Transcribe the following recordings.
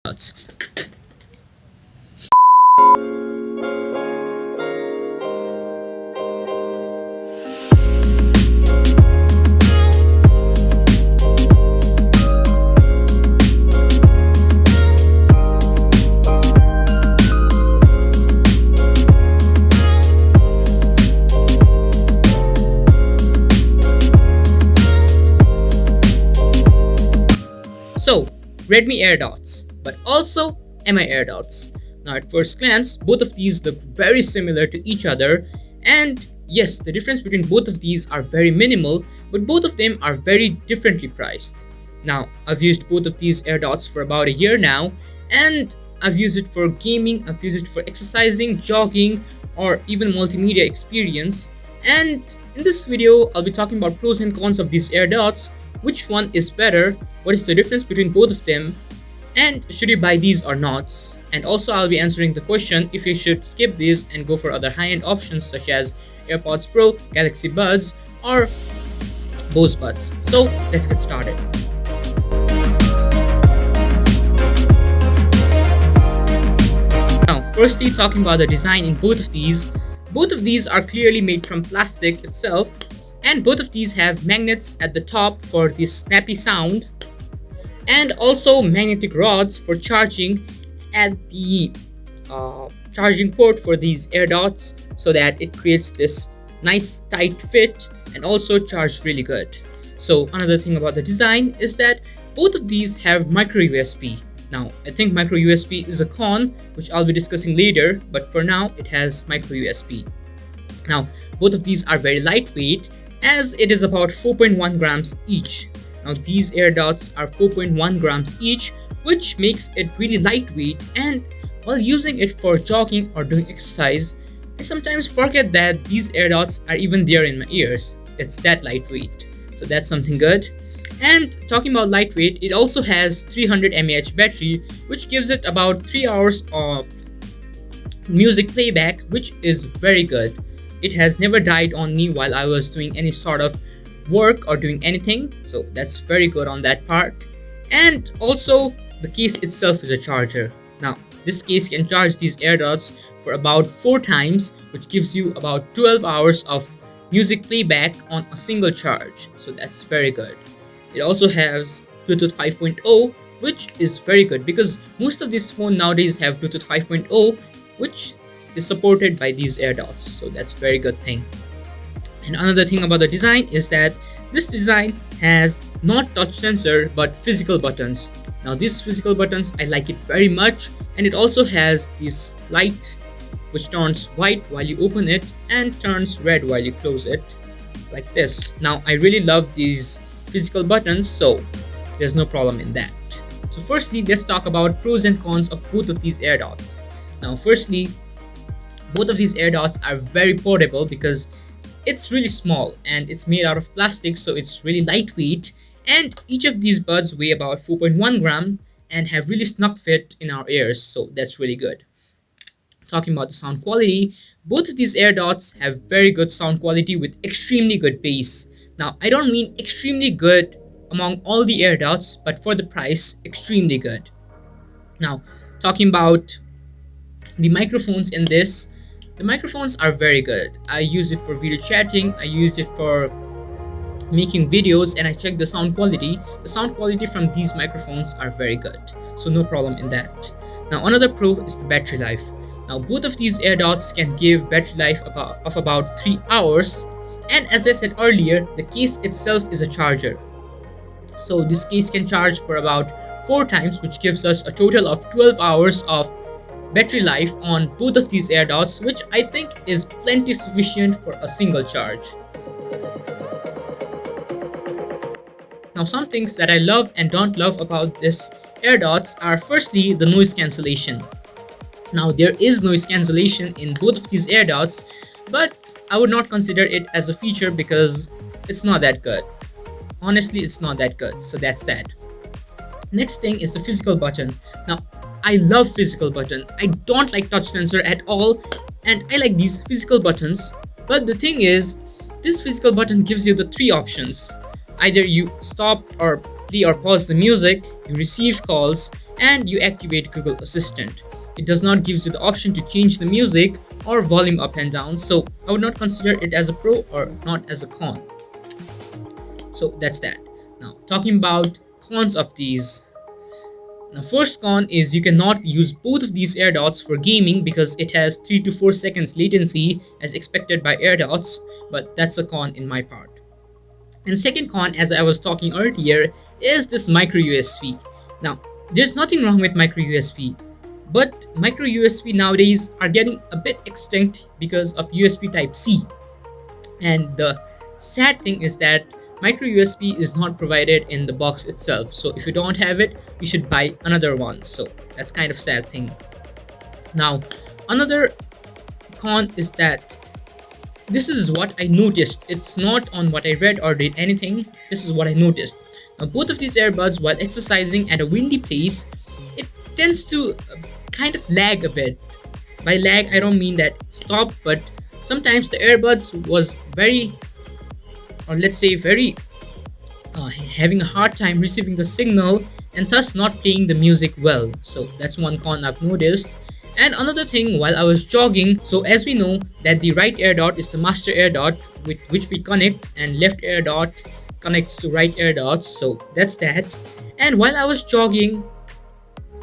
Nuts. So, Redmi Airdots, but also MI Airdots. Now, at first glance, both of these look very similar to each other, and yes, the difference between both of these are very minimal, but both of them are very differently priced. Now, I've used both of these Airdots for about a year now, and I've used it for gaming, I've used it for exercising, jogging, or even multimedia experience. And in this video, I'll be talking about pros and cons of these Airdots, which one is better, what is the difference between both of them, and should you buy these or not. And also I'll be answering the question if you should skip these and go for other high-end options such as AirPods Pro, Galaxy Buds, or Bose Buds. So let's get started. Now, firstly, talking about the design in both of these are clearly made from plastic itself, and both of these have magnets at the top for the snappy sound, and also magnetic rods for charging at the charging port for these Airdots, so that it creates this nice tight fit and also charge really good. So another thing about the design is that both of these have micro USB. Now, I think micro USB is a con, which I'll be discussing later, but for now it has micro USB. Now, both of these are very lightweight, as it is about 4.1 grams each. Now, these Airdots are 4.1 grams each, which makes it really lightweight, and while using it for jogging or doing exercise, I sometimes forget that these Airdots are even there in my ears. It's that lightweight, so that's something good. And talking about lightweight, it also has 300 mAh battery, which gives it about 3 hours of music playback, which is very good. It has never died on me while I was doing any sort of work or doing anything, so that's very good on that part. And also, the case itself is a charger. Now, this case can charge these Airdots for about 4 times, which gives you about 12 hours of music playback on a single charge, so that's very good. It also has Bluetooth 5.0, which is very good because most of these phones nowadays have Bluetooth 5.0, which is supported by these Airdots, so that's very good thing. And another thing about the design is that this design has not touch sensor but physical buttons. Now, these physical buttons, I like it very much, and it also has this light which turns white while you open it and turns red while you close it, like this. Now, I really love these physical buttons, so there's no problem in that. So firstly, let's talk about pros and cons of both of these Airdots. Now, firstly, both of these Airdots are very portable because it's really small and it's made out of plastic, so it's really lightweight, and each of these buds weigh about 4.1 gram and have really snug fit in our ears, so that's really good. Talking about the sound quality, both of these Airdots have very good sound quality with extremely good bass. Now, I don't mean extremely good among all the Airdots, but for the price, extremely good. Now, talking about the microphones in this, the microphones are very good. I use it for video chatting, I use it for making videos, and I check the sound quality. The sound quality from these microphones are very good, so no problem in that. Now, another pro is the battery life. Now, both of these Airdots can give battery life of about 3 hours, and as I said earlier, the case itself is a charger. So this case can charge for about 4 times, which gives us a total of 12 hours of battery life on both of these Airdots, which I think is plenty sufficient for a single charge. Now, some things that I love and don't love about this Airdots are firstly the noise cancellation. Now, there is noise cancellation in both of these Airdots, but I would not consider it as a feature because it's not that good. Honestly, it's not that good, so that's that. Next thing is the physical button. Now, I love physical button. I don't like touch sensor at all, and I like these physical buttons. But the thing is, this physical button gives you the 3 options. Either you stop or play or pause the music, you receive calls, and you activate Google Assistant. It does not give you the option to change the music or volume up and down, so I would not consider it as a pro or not as a con. So that's that. Now, talking about cons of these. Now, first con is you cannot use both of these AirDots for gaming because it has 3 to 4 seconds latency as expected by AirDots, but that's a con in my part. And second con, as I was talking earlier, is this micro USB. Now, there's nothing wrong with micro USB, but micro USB nowadays are getting a bit extinct because of USB Type C. And the sad thing is that micro USB is not provided in the box itself. So if you don't have it, you should buy another one. So that's kind of sad thing. Now, another con is that this is what I noticed. It's not on what I read or did anything. This is what I noticed. Now, both of these earbuds, while exercising at a windy place, it tends to kind of lag a bit. By lag, I don't mean that stop, but sometimes the earbuds was very, or let's say very, having a hard time receiving the signal and thus not playing the music well. So that's one con I've noticed. And another thing, while I was jogging, so as we know that the right ear dot is the master ear dot with which we connect, and left ear dot connects to right ear dots. So that's that. And while I was jogging,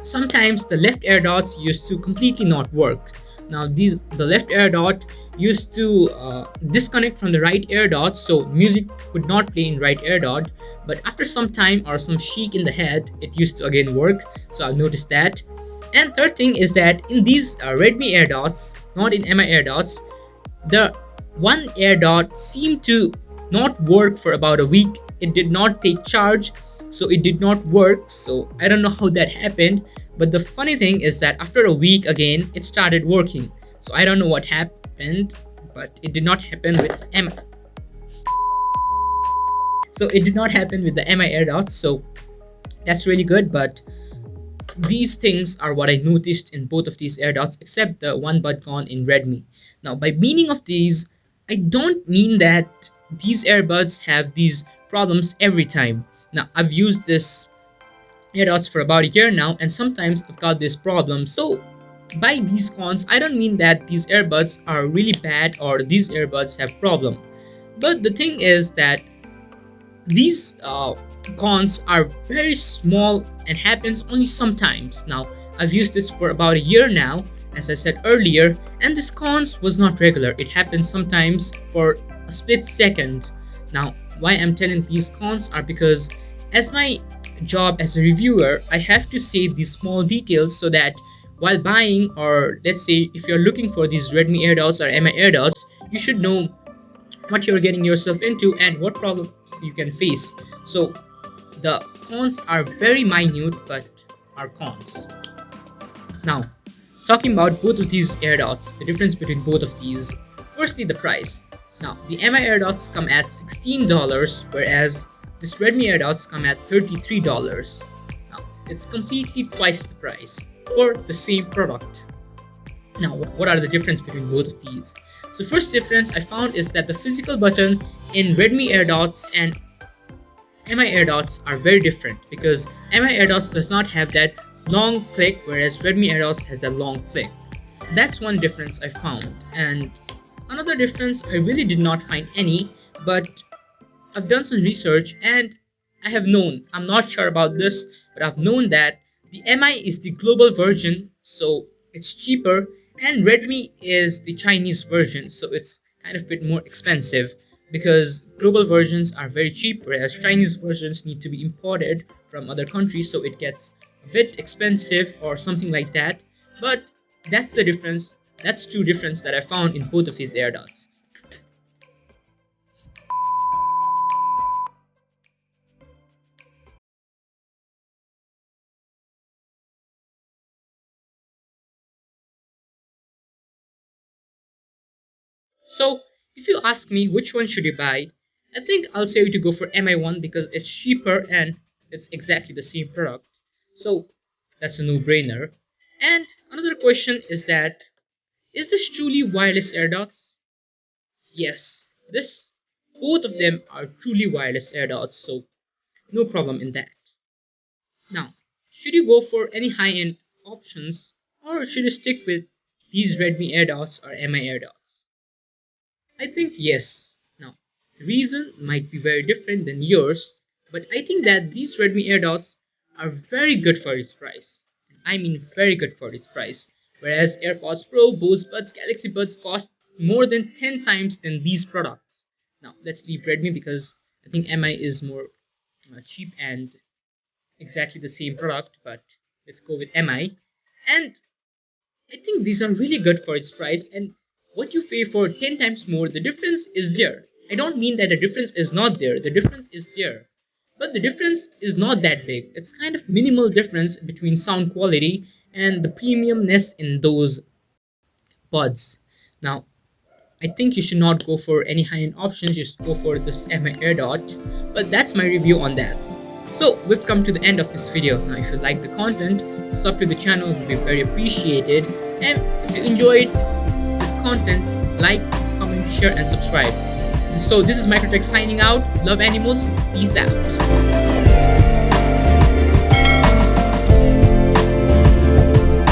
sometimes the left ear dots used to completely not work. Now the left ear dot used to disconnect from the right ear dot, so music could not play in right ear dot. But after some time or some shake in the head, it used to again work. So I've noticed that. And third thing is that in these Redmi Airdots, not in MI Airdots, the one AirDot seemed to not work for about a week. It did not take charge, so it did not work. So I don't know how that happened. But the funny thing is that after a week again, it started working. So I don't know what happened, but it did not happen with MI. So it did not happen with the MI Airdots. So that's really good, but these things are what I noticed in both of these AirDots, except the one bud con in Redmi. Now, by meaning of these, I don't mean that these earbuds have these problems every time. Now, I've used this AirDots for about a year now, and sometimes I've got this problem. So, by these cons, I don't mean that these earbuds are really bad or these earbuds have problem. But the thing is that these cons are very small and happens only sometimes. Now, I've used this for about a year now, as I said earlier, and this cons was not regular. It happens sometimes for a split second. Now, why I'm telling these cons are because as my job as a reviewer, I have to say these small details so that while buying, or let's say if you're looking for these Redmi Airdots or MI Airdots, you should know what you're getting yourself into and what problems you can face. So the cons are very minute but are cons. Now, talking about both of these AirDots, the difference between both of these. Firstly, the price. Now, the MI AirDots come at $16, whereas this Redmi AirDots come at $33. Now, it's completely twice the price for the same product. Now, what are the difference between both of these? So first difference I found is that the physical button in Redmi Airdots and MI Airdots are very different, because MI Airdots does not have that long click, whereas Redmi Airdots has that long click. That's one difference I found. And another difference, I really did not find any, but I've done some research and I have known, I'm not sure about this, but I've known that the MI is the global version, so it's cheaper, and Redmi is the Chinese version, so it's kind of a bit more expensive, because global versions are very cheap, whereas Chinese versions need to be imported from other countries, so it gets a bit expensive or something like that. But that's the difference. That's two difference that I found in both of these AirDots. So if you ask me which one should you buy, I think I'll say to go for MI1 because it's cheaper and it's exactly the same product. So that's a no-brainer. And another question is that, is this truly wireless AirDots? Yes, this both of them are truly wireless AirDots, so no problem in that. Now, Should you go for any high-end options, or should you stick with these Redmi Airdots or MI Airdots? I think yes. Now, the reason might be very different than yours, but I think that these Redmi Airdots are very good for its price. I mean very good for its price. Whereas AirPods Pro, Bose Buds, Galaxy Buds cost more than 10 times than these products. Now, let's leave Redmi because I think MI is more cheap and exactly the same product, but let's go with MI. And I think these are really good for its price, and what you pay for 10 times more, the difference is there. I don't mean that the difference is not there, the difference is there. But the difference is not that big. It's kind of minimal difference between sound quality and the premiumness in those buds. Now, I think you should not go for any high-end options, just go for this MI AirDot. But that's my review on that. So we've come to the end of this video. Now if you like the content, sub to the channel would be very appreciated. And if you enjoyed this content, like, comment, share and subscribe. So this is Microtech signing out. Love animals. Peace out.